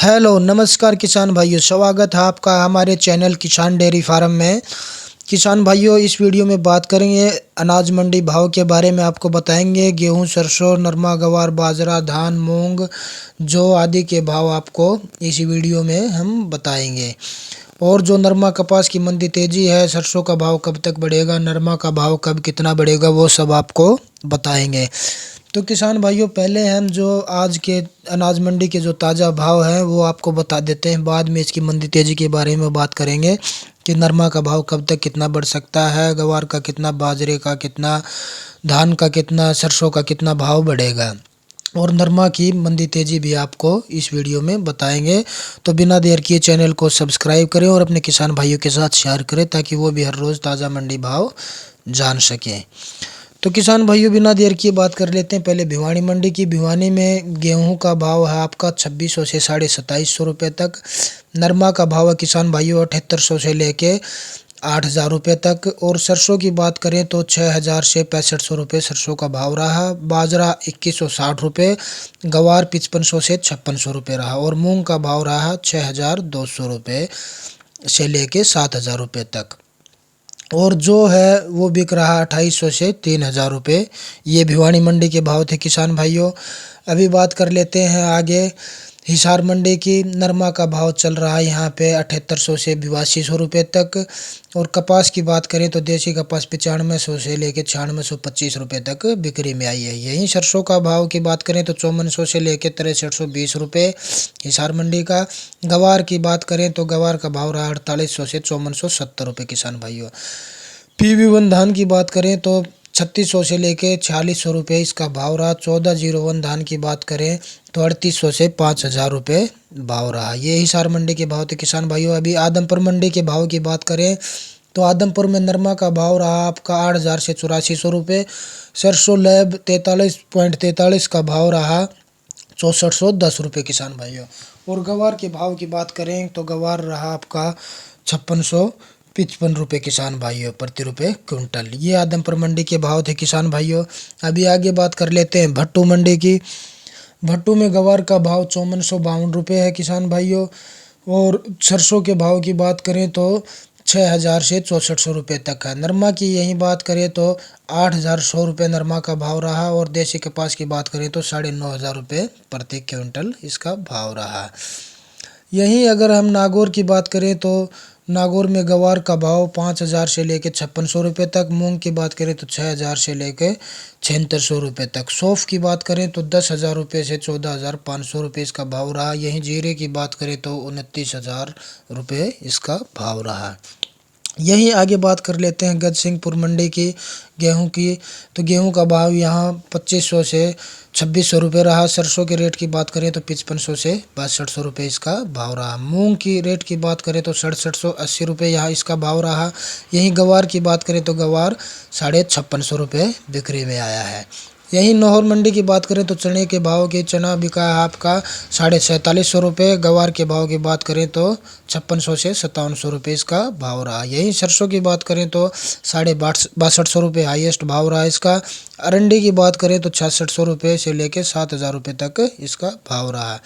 Hello नमस्कार किसान भाइयों, स्वागत है आपका हमारे चैनल किसान डेयरी फार्म में। किसान भाइयों, इस वीडियो में बात करेंगे अनाज मंडी भाव के बारे में। आपको बताएंगे गेहूं, सरसों, नरमा, गवार, बाजरा, धान, मूंग, जौ आदि के भाव आपको इस वीडियो में हम बताएंगे। और जो नरमा कपास की मंदी तेजी है, सरसों का भाव कब तक बढ़ेगा, नरमा का भाव कब कितना बढ़ेगा, वो सब आपको बताएंगे। तो किसान भाइयों, पहले हम जो आज के अनाज मंडी के जो ताज़ा भाव हैं वो आपको बता देते हैं। बाद में इसकी मंदी तेजी के बारे में बात करेंगे कि नरमा का भाव कब तक कितना बढ़ सकता है, गवार का कितना, बाजरे का कितना, धान का कितना, सरसों का कितना भाव बढ़ेगा। और नरमा की मंदी तेजी भी आपको इस वीडियो में बताएंगे। तो बिना देर किए चैनल को सब्सक्राइब करें और अपने किसान भाइयों के साथ शेयर करें ताकि वो भी हर रोज़ ताज़ा मंडी भाव जान सकें। तो किसान भाइयों, बिना देर किए बात कर लेते हैं पहले भिवानी मंडी की। भिवानी में गेहूं का भाव है आपका 2600 से 2750 रुपये तक। नरमा का भाव है किसान भाइयों 7800 से लेके 8000 रुपये तक। और सरसों की बात करें तो 6000 से 6500 रुपये सरसों का भाव रहा। बाजरा 2160 रुपये, गवार 5500 से 5600 रुपये रहा। और मूंग का भाव रहा 6200 रुपये से लेके 7000 रुपये तक। और जो है वो बिक रहा 2800 से 3000 रुपये। ये भिवानी मंडी के भाव थे किसान भाइयों। अभी बात कर लेते हैं आगे हिसार मंडी की। नरमा का भाव चल रहा है यहाँ पे 7800 से 8200 रुपये तक। और कपास की बात करें तो देसी कपास 9500 से लेकर 9625 रुपये तक बिक्री में आई है। यहीं सरसों का भाव की बात करें तो 5400 से लेकर 6320 रुपये हिसार मंडी का। गवार की बात करें तो गवार का भाव रहा 4800 से 5470 रुपये किसान भाइयों। PV1 धान की बात करें तो 3600 से लेके 4600 रुपये इसका भाव रहा। 1401 धान की बात करें तो 3800 से 5000 रुपये भाव रहा। ये हिसार मंडी के भाव थे किसान भाइयों। अभी आदमपुर मंडी के भाव की बात करें तो आदमपुर में नरमा का भाव रहा आपका 8000 से 8400 रुपये। सरसों लैब 43.43 का भाव रहा 6410 रुपये किसान भाइयों। और गवार के भाव की बात करें तो गवार रहा आपका 5655 रुपये किसान भाइयों प्रति रुपये क्विंटल। ये आदमपुर मंडी के भाव थे किसान भाइयों। अभी आगे बात कर लेते हैं भट्टू मंडी की। भट्टू में गवार का भाव 5452 रुपये है किसान भाइयों। और सरसों के भाव की बात करें तो 6000 से 6400 रुपये तक है। नरमा की यही बात करें तो 8100 रुपये नरमा का भाव रहा। और देसी कपास की बात करें तो 9500 रुपये प्रति क्विंटल इसका भाव रहा। यहीं अगर हम नागौर की बात करें तो नागौर में गवार का भाव 5000 से लेकर 5600 रुपये तक। मूंग की बात करें तो 6000 से लेकर 7600 रुपये तक। सौंफ की बात करें तो 10,000 रुपये से 14,500 रुपये इसका भाव रहा। यहीं जीरे की बात करें तो 29,000 रुपये इसका भाव रहा। यहीं आगे बात कर लेते हैं गजसिंहपुर मंडी की गेहूं की। तो गेहूं का भाव यहाँ 2500 से 2600 रुपये रहा। सरसों के रेट की बात करें तो 5500 से 6200 रुपये इसका भाव रहा। मूंग की रेट की बात करें तो 6780 रुपये यहाँ इसका भाव रहा। यहीं गवार की बात करें तो गवार 5650 रुपये बिक्री में आया है। यहीं नौहर मंडी की बात करें तो चने के भाव के चना बिका है आपका 4750 रुपये। गवार के भाव की बात करें तो 5600 से 5700 रुपये इसका भाव रहा। यहीं सरसों की बात करें तो 6250 रुपये हाईएस्ट भाव रहा इसका। अरंडी की बात करें तो 6600 रुपये से लेकर 7000 रुपये तक इसका भाव रहा।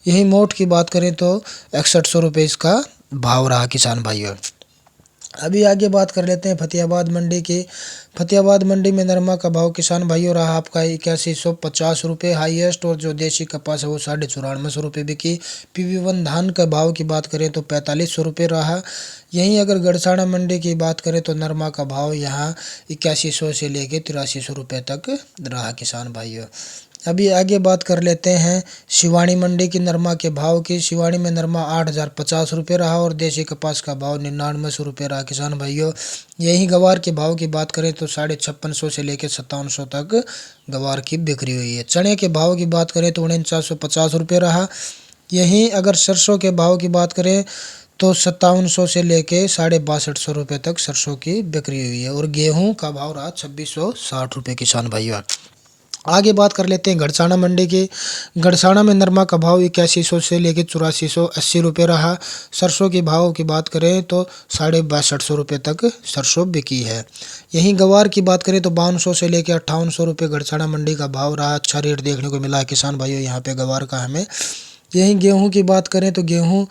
यहीं मोट की बात करें तो 6100 रुपये इसका भाव रहा किसान भाइयों। अभी आगे बात कर लेते हैं फतेहाबाद मंडी की। फतेहाबाद मंडी में नरमा का भाव किसान भाइयों रहा आपका 8150 रुपये हाईएस्ट। और जो देसी कपास है वो 9450 रुपये बिकी। PV1 धान का भाव की बात करें तो 4500 रुपये रहा। यहीं अगर गड़साना मंडी की बात करें तो नरमा का भाव यहाँ 8100 से लेकर 8300 रुपये तक रहा किसान भाइयों। अभी आगे बात कर लेते हैं शिवानी मंडी की नरमा के भाव की। शिवानी में नरमा 8050 रुपये रहा। और देसी कपास का भाव 9900 रुपये रहा किसान भाइयों। यही गवार के भाव की बात करें तो 5650 से लेकर 5700 तक गवार की बिक्री हुई है। चने के भाव की बात करें तो 4950 रुपये रहा। यहीं अगर सरसों के भाव की बात करें तो 5700 से लेके 6250 रुपये तक सरसों की बिक्री हुई है। और गेहूं का भाव रहा 2660 रुपये किसान भाइयों। आगे बात कर लेते हैं गड़साना मंडी की। गड़साना में नरमा का भाव 8100 से लेकर 8480 रुपये रहा। सरसों के भाव की बात करें तो 6250 रुपये तक सरसों बिकी है। यहीं गवार की बात करें तो 5200 से लेकर 5800 रुपये गड़साना मंडी का भाव रहा। अच्छा रेट देखने को मिला है किसान भाइयों यहाँ पे गवार का हमें। यहीं गेहूं की बात करें तो गेहूं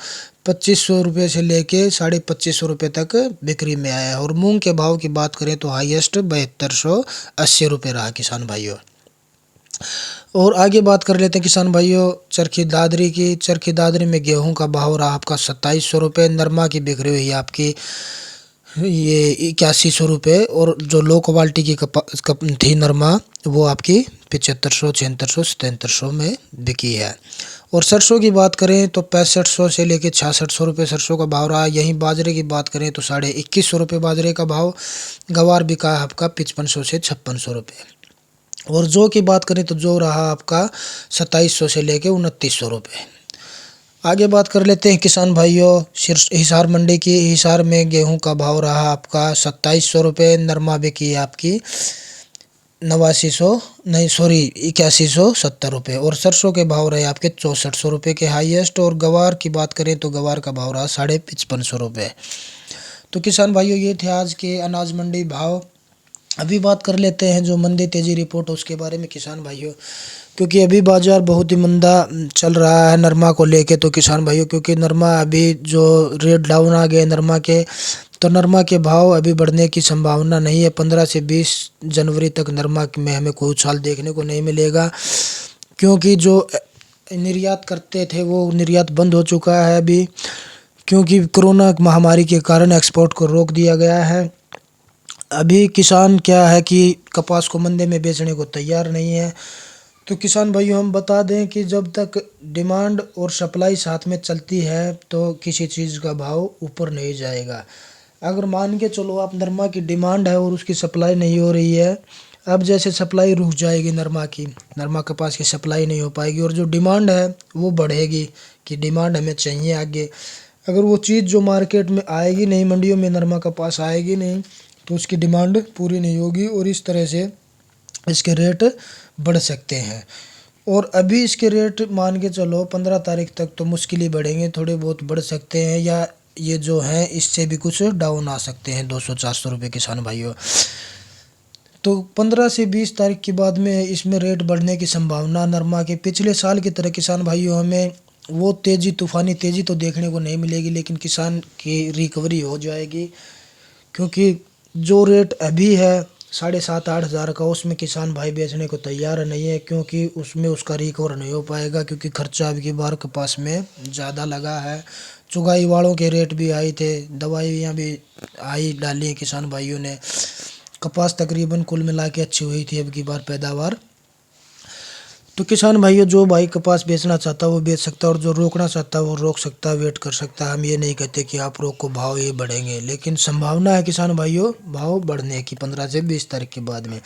2500 रुपये से लेके 2550 रुपये तक बिक्री में आया है। और मूंग के भाव की बात करें तो हाईएस्ट 7280 रुपये रहा किसान भाइयों। और आगे बात कर लेते हैं किसान भाइयों चरखी दादरी की। चरखी दादरी में गेहूं का भाव रहा आपका 2700 रुपये, नरमा की बिक्री हुई है आपकी ये 8100 रुपये, और जो लो क्वालिटी की थी नरमा वो आपकी 7500 7600 7700 में बिकी है। और सरसों की बात करें तो 6500 से लेके 6600 रुपये सरसों का भाव रहा। यहीं बाजरे की बात करें तो 2150 रुपये बाजरे का भाव। गवार बिका है आपका 5500 से 5600 रुपये। और जौ की बात करें तो जौ रहा आपका 2700 से लेके 2900 रुपये। आगे बात कर लेते हैं किसान भाइयों हिसार मंडी की। हिसार में गेहूं का भाव रहा आपका 2700 रुपये, नरमा बिकी है आपकी 8170 रुपये। और सरसों के भाव रहे आपके 6400 रुपये के हाईएस्ट। और गवार की बात करें तो गवार का भाव रहा 5550 रुपये। तो किसान भाइयों ये थे आज के अनाज मंडी भाव। अभी बात कर लेते हैं जो मंदी तेजी रिपोर्ट उसके बारे में किसान भाइयों, क्योंकि अभी बाजार बहुत ही मंदा चल रहा है नरमा को लेके। तो किसान भाइयों क्योंकि नरमा अभी जो रेट डाउन आ गए नरमा के, तो नरमा के भाव अभी बढ़ने की संभावना नहीं है। 15 से 20 जनवरी तक नरमा में हमें कोई उछाल देखने को नहीं मिलेगा, क्योंकि जो निर्यात करते थे वो निर्यात बंद हो चुका है अभी, क्योंकि कोरोना महामारी के कारण एक्सपोर्ट को रोक दिया गया है। अभी किसान क्या है कि कपास को मंडी में बेचने को तैयार नहीं है। तो किसान भाइयों हम बता दें कि जब तक डिमांड और सप्लाई साथ में चलती है तो किसी चीज़ का भाव ऊपर नहीं जाएगा। अगर मान के चलो आप नरमा की डिमांड है और उसकी सप्लाई नहीं हो रही है, अब जैसे सप्लाई रुक जाएगी नरमा कपास की सप्लाई नहीं हो पाएगी, और जो डिमांड है वो बढ़ेगी कि डिमांड हमें चाहिए आगे। अगर वो चीज़ जो मार्केट में आएगी नहीं, मंडियों में नरमा कपास आएगी नहीं, तो उसकी डिमांड पूरी नहीं होगी और इस तरह से इसके रेट बढ़ सकते हैं। और अभी इसके रेट मान के चलो 15 तारीख तक तो मुश्किल ही बढ़ेंगे, थोड़े बहुत बढ़ सकते हैं, या ये जो हैं इससे भी कुछ डाउन आ सकते हैं 200-400 रुपये किसान भाइयों। तो 15 से 20 तारीख के बाद में इसमें रेट बढ़ने की संभावना नरमा के पिछले साल की तरह किसान भाइयों हमें वो तेज़ी तूफ़ानी तेज़ी तो देखने को नहीं मिलेगी, लेकिन किसान की रिकवरी हो जाएगी। क्योंकि जो रेट अभी है 7,500-8 हज़ार का, उसमें किसान भाई बेचने को तैयार नहीं है, क्योंकि उसमें उसका रिकवर नहीं हो पाएगा, क्योंकि खर्चा अब की बार कपास में ज़्यादा लगा है। चुगाई वालों के रेट भी आए थे, दवाइयाँ भी आई डाली हैं किसान भाइयों ने। कपास तकरीबन कुल मिला के अच्छी हुई थी अब की बार पैदावार। तो किसान भाइयों जो भाई कपास बेचना चाहता है वो बेच सकता है, और जो रोकना चाहता है वो रोक सकता है, वेट कर सकता है। हम ये नहीं कहते कि आप रोको भाव ये बढ़ेंगे, लेकिन संभावना है किसान भाइयों भाव बढ़ने की 15 से 20 तारीख के बाद में।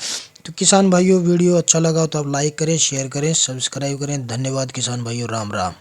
तो किसान भाइयों वीडियो अच्छा लगा तो आप लाइक करें, शेयर करें, सब्सक्राइब करें। धन्यवाद किसान भाइयों, राम राम।